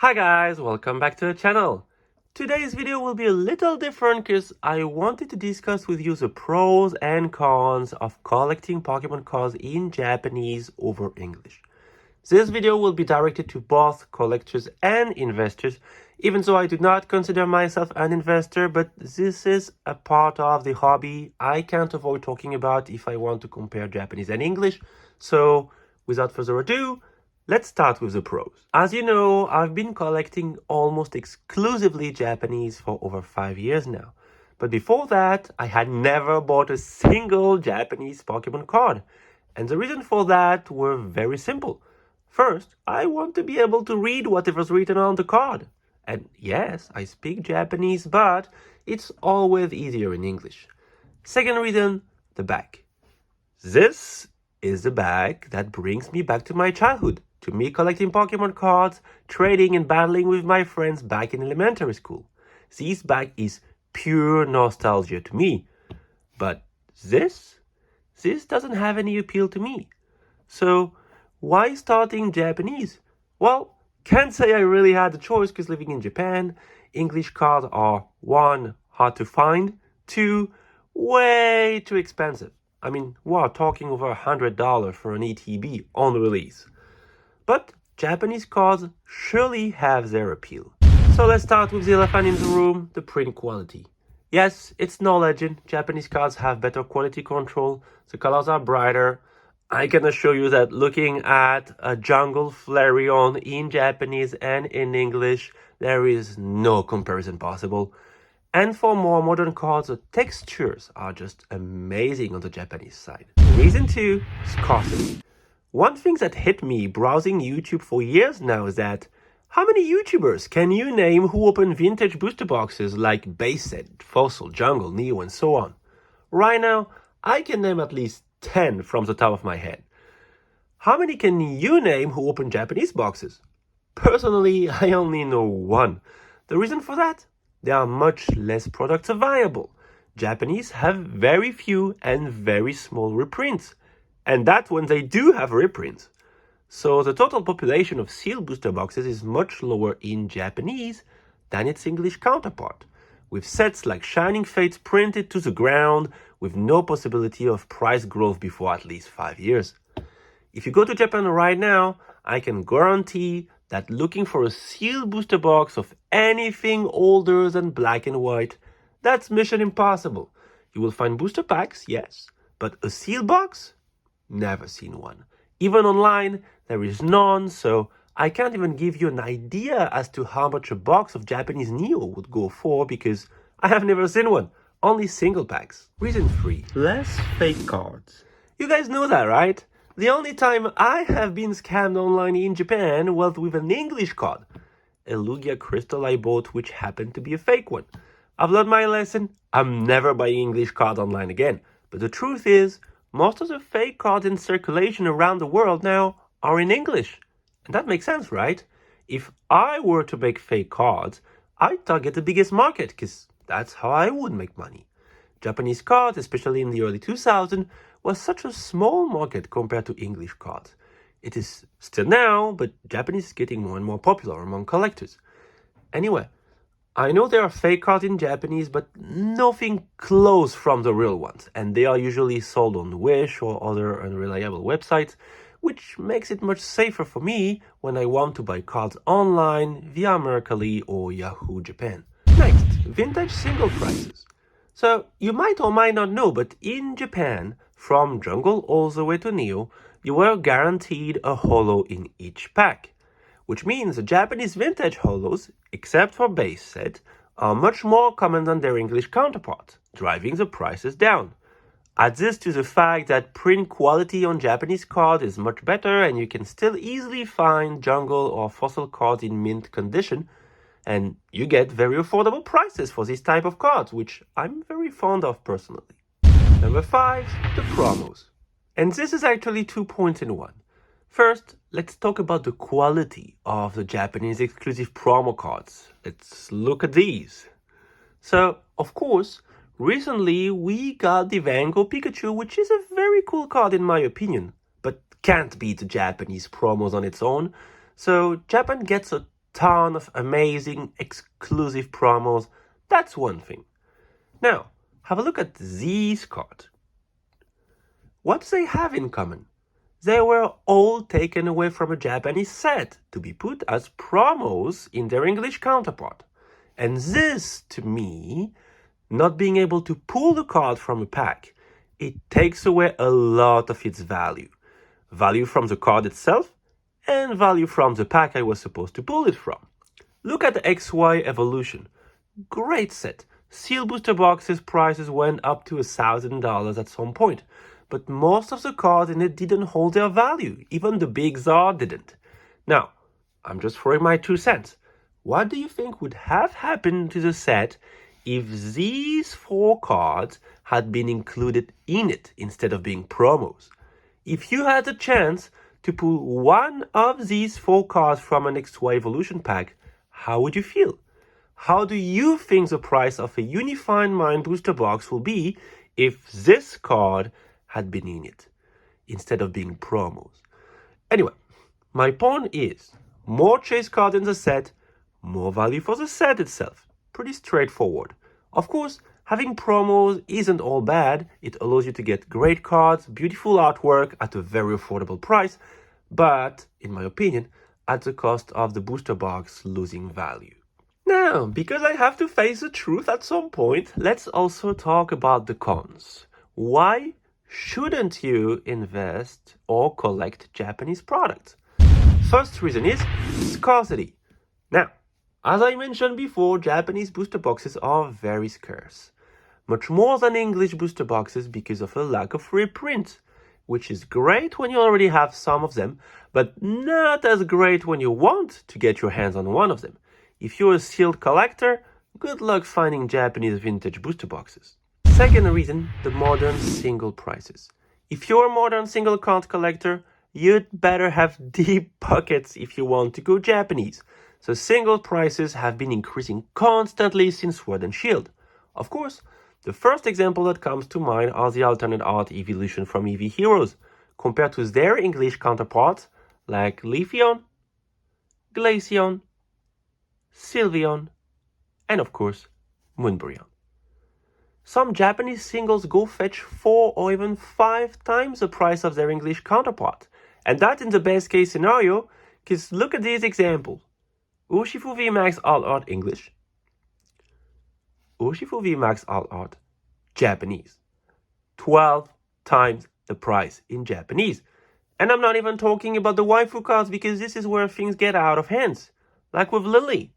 Hi guys, welcome back to the channel. Today's video will be a little different because I wanted to discuss with you the pros and cons of collecting Pokemon cards in Japanese over English. This video will be directed to both collectors and investors, even though I do not consider myself an investor, but this is a part of the hobby I can't avoid talking about if I want to compare Japanese and English. So without further ado, let's start with the pros. As you know, I've been collecting almost exclusively Japanese for over 5 years now. But before that, I had never bought a single Japanese Pokemon card. And the reason for that were very simple. First, I want to be able to read whatever's written on the card. And yes, I speak Japanese, but it's always easier in English. Second reason, the back. This is the bag that brings me back to my childhood, to me collecting Pokemon cards, trading and battling with my friends back in elementary school. This bag is pure nostalgia to me. But this doesn't have any appeal to me. So why starting Japanese? Well, can't say I really had a choice because living in Japan, English cards are 1, hard to find, 2, way too expensive. I mean, we're talking over $100 for an ETB on release. But Japanese cards surely have their appeal. So let's start with the elephant in the room, the print quality. Yes, it's no legend, Japanese cards have better quality control, the colors are brighter. I can assure you that looking at a Jungle Flareon in Japanese and in English, there is no comparison possible. And for more modern cards, the textures are just amazing on the Japanese side. Reason 2, scarcity. One thing that hit me browsing YouTube for years now is that how many YouTubers can you name who open vintage booster boxes like Base Set, Fossil, Jungle, Neo, and so on? Right now, I can name at least 10 from the top of my head. How many can you name who open Japanese boxes? Personally, I only know one. The reason for that? There are much less products available. Japanese have very few and very small reprints. And that when they do have reprints. So the total population of sealed booster boxes is much lower in Japanese than its English counterpart, with sets like Shining Fates printed to the ground with no possibility of price growth before at least 5 years. If you go to Japan right now, I can guarantee that looking for a sealed booster box of anything older than black and white, that's mission impossible. You will find booster packs, yes, but a sealed box? Never seen one. Even online, there is none, so I can't even give you an idea as to how much a box of Japanese Neo would go for because I have never seen one. Only single packs. Reason 3. Less fake cards. You guys know that, right? The only time I have been scammed online in Japan was with an English card. A Lugia crystal I bought which happened to be a fake one. I've learned my lesson. I'm never buying English cards online again. But the truth is, most of the fake cards in circulation around the world now are in English. And that makes sense, right? If I were to make fake cards, I'd target the biggest market because that's how I would make money. Japanese cards, especially in the early 2000s, was such a small market compared to English cards. It is still now, but Japanese is getting more and more popular among collectors. Anyway, I know there are fake cards in Japanese, but nothing close from the real ones, and they are usually sold on Wish or other unreliable websites, which makes it much safer for me when I want to buy cards online via Mercari or Yahoo Japan. Next, vintage single prices. So, you might or might not know, but in Japan, from Jungle all the way to Neo, you were guaranteed a holo in each pack. Which means the Japanese vintage holos, except for Base Set, are much more common than their English counterparts, driving the prices down. Add this to the fact that print quality on Japanese cards is much better and you can still easily find Jungle or Fossil cards in mint condition, and you get very affordable prices for this type of cards, which I'm very fond of personally. Number 5, the promos. And this is actually 2 points in one. First, let's talk about the quality of the Japanese exclusive promo cards. Let's look at these. So, of course, recently we got the Van Gogh Pikachu, which is a very cool card in my opinion, but can't beat the Japanese promos on its own. So Japan gets a ton of amazing exclusive promos. That's one thing. Now, have a look at these cards. What do they have in common? They were all taken away from a Japanese set to be put as promos in their English counterpart. And this, to me, not being able to pull the card from a pack, it takes away a lot of its value. Value from the card itself and value from the pack I was supposed to pull it from. Look at the XY Evolution. Great set. Seal booster boxes prices went up to $1,000 at some point. But most of the cards in it didn't hold their value. Even the Big Czar didn't. Now, I'm just throwing my 2 cents. What do you think would have happened to the set if these 4 cards had been included in it instead of being promos? If you had the chance to pull one of these 4 cards from an XY Evolution pack, how would you feel? How do you think the price of a Unified Mind booster box will be if this card had been in it instead of being promos? Anyway, my point is, more chase cards in the set, more value for the set itself. Pretty straightforward. Of course, having promos isn't all bad. It allows you to get great cards, beautiful artwork at a very affordable price, but, in my opinion, at the cost of the booster box losing value. Now, because I have to face the truth at some point, let's also talk about the cons. Why shouldn't you invest or collect Japanese products? First reason is scarcity. Now, as I mentioned before, Japanese booster boxes are very scarce. Much more than English booster boxes because of a lack of reprint, which is great when you already have some of them, but not as great when you want to get your hands on one of them. If you're a sealed collector, good luck finding Japanese vintage booster boxes. Second reason, the modern single prices. If you're a modern single card collector, you'd better have deep pockets if you want to go Japanese. So single prices have been increasing constantly since Sword and Shield. Of course, the first example that comes to mind are the alternate art evolution from Eevee Heroes, compared to their English counterparts like Leafeon, Glaceon, Sylveon, and of course, Moonbryon. Some Japanese singles go fetch 4 or even 5 times the price of their English counterpart. And that in the best case scenario, because look at these examples. Urshifu VMAX All Art English, Urshifu VMAX All Art Japanese. 12 times the price in Japanese. And I'm not even talking about the waifu cards because this is where things get out of hands. Like with Lily.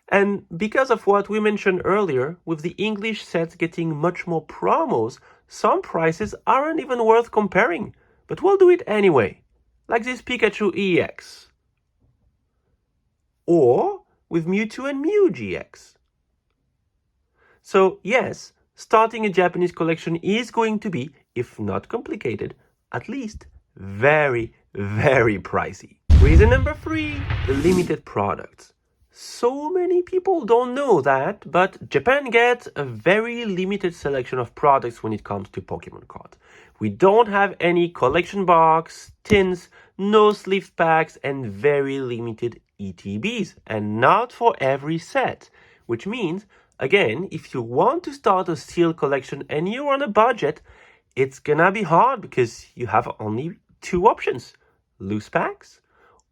And because of what we mentioned earlier, with the English sets getting much more promos, some prices aren't even worth comparing. But we'll do it anyway. Like this Pikachu EX. Or with Mewtwo and Mew GX. So yes, starting a Japanese collection is going to be, if not complicated, at least very, very pricey. Reason number 3, the limited products. So many people don't know that, but Japan gets a very limited selection of products when it comes to Pokemon cards. We don't have any collection box, tins, no sleeve packs, and very limited ETBs, and not for every set. Which means, again, if you want to start a sealed collection and you're on a budget, it's gonna be hard because you have only 2 options: loose packs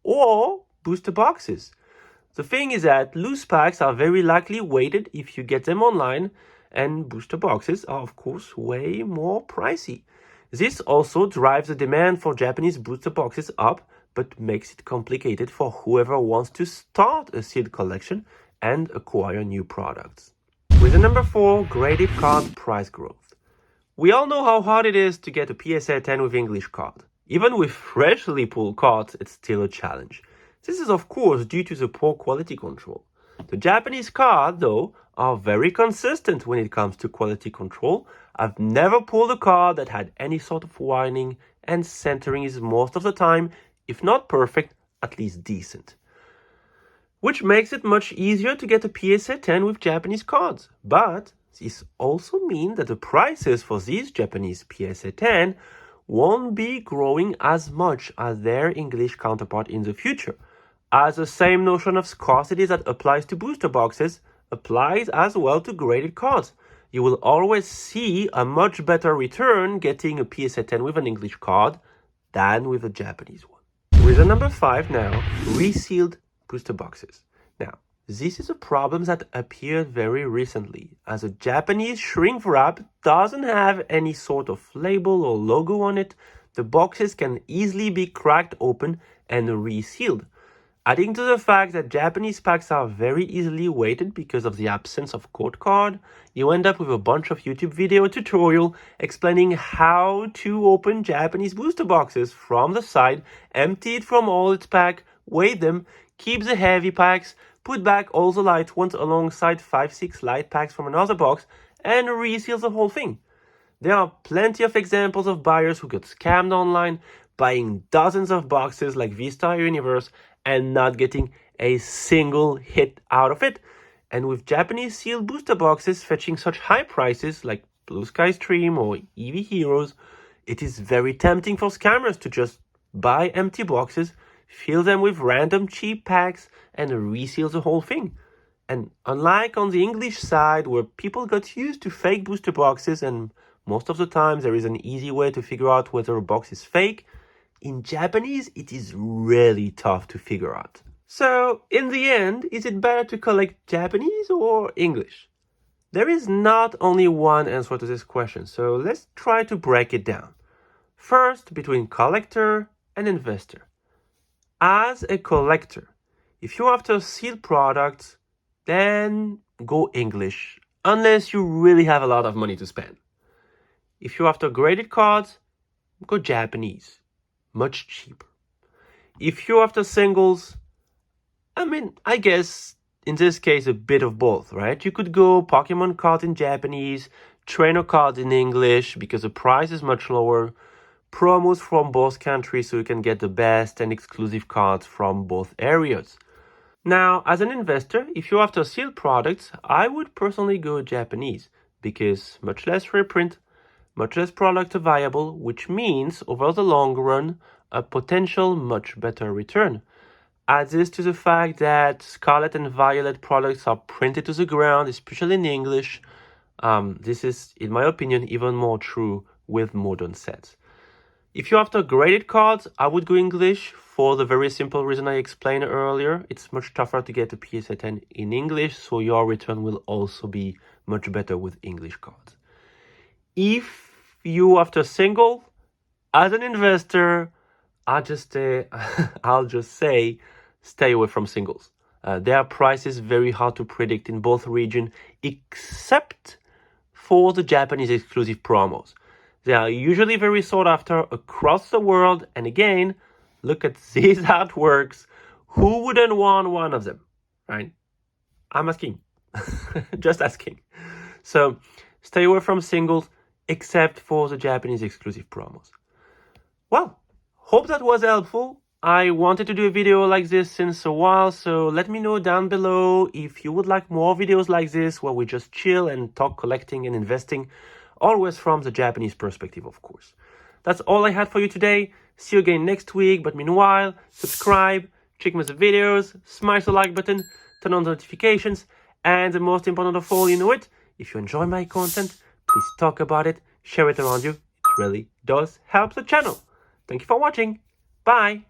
or booster boxes. The thing is that loose packs are very likely weighted if you get them online, and booster boxes are of course way more pricey. This also drives the demand for Japanese booster boxes up, but makes it complicated for whoever wants to start a sealed collection and acquire new products. Reason number 4, graded card price growth. We all know how hard it is to get a PSA 10 with English card. Even with freshly pulled cards, it's still a challenge. This is of course due to the poor quality control. The Japanese cards, though, are very consistent when it comes to quality control. I've never pulled a card that had any sort of whining, and centering is most of the time, if not perfect, at least decent. Which makes it much easier to get a PSA 10 with Japanese cards. But this also means that the prices for these Japanese PSA 10 won't be growing as much as their English counterpart in the future. as the same notion of scarcity that applies to booster boxes applies as well to graded cards. You will always see a much better return getting a PSA 10 with an English card than with a Japanese one. Reason number 5 now, resealed booster boxes. Now, this is a problem that appeared very recently, as a Japanese shrink wrap doesn't have any sort of label or logo on it. The boxes can easily be cracked open and resealed. Adding to the fact that Japanese packs are very easily weighted because of the absence of code card, you end up with a bunch of YouTube video tutorial explaining how to open Japanese booster boxes from the side, empty it from all its pack, weigh them, keep the heavy packs, put back all the light ones alongside 5-6 light packs from another box, and reseal the whole thing. There are plenty of examples of buyers who got scammed online, buying dozens of boxes like Eevee Universe and not getting a single hit out of it. And with Japanese sealed booster boxes fetching such high prices like Blue Sky Stream or Eevee Heroes, it is very tempting for scammers to just buy empty boxes, fill them with random cheap packs, and reseal the whole thing. And unlike on the English side, where people got used to fake booster boxes and most of the time there is an easy way to figure out whether a box is fake, in Japanese it is really tough to figure out. So, in the end, is it better to collect Japanese or English? There is not only one answer to this question, so let's try to break it down. First, between collector and investor. As a collector, if you're after sealed products, then go English, unless you really have a lot of money to spend. If you're after graded cards, go Japanese, much cheaper. If you're after singles, I guess in this case a bit of both, right? You could go Pokemon cards in Japanese, trainer cards in English because the price is much lower, promos from both countries so you can get the best and exclusive cards from both areas. Now, as an investor, if you're after sealed products, I would personally go Japanese because much less reprint, much less product available, which means over the long run, a potential much better return. Add this to the fact that Scarlet and Violet products are printed to the ground, especially in English. This is, in my opinion, even more true with modern sets. If you're after graded cards, I would go English for the very simple reason I explained earlier. It's much tougher to get a PSA 10 in English, so your return will also be much better with English cards. If you after single, as an investor, I'll just say, stay away from singles. Their price is very hard to predict in both regions, except for the Japanese exclusive promos. They are usually very sought after across the world, and again, look at these artworks. Who wouldn't want one of them, right? I'm asking, just asking. So stay away from singles, except for the Japanese exclusive promos. Well, hope that was helpful. I wanted to do a video like this since a while, so let me know down below if you would like more videos like this where we just chill and talk collecting and investing, always from the Japanese perspective, of course. That's all I had for you today. See you again next week, but meanwhile, subscribe, check my videos, smash the like button, turn on the notifications, and the most important of all, you know it, if you enjoy my content, please talk about it, share it around you. It really does help the channel. Thank you for watching. Bye.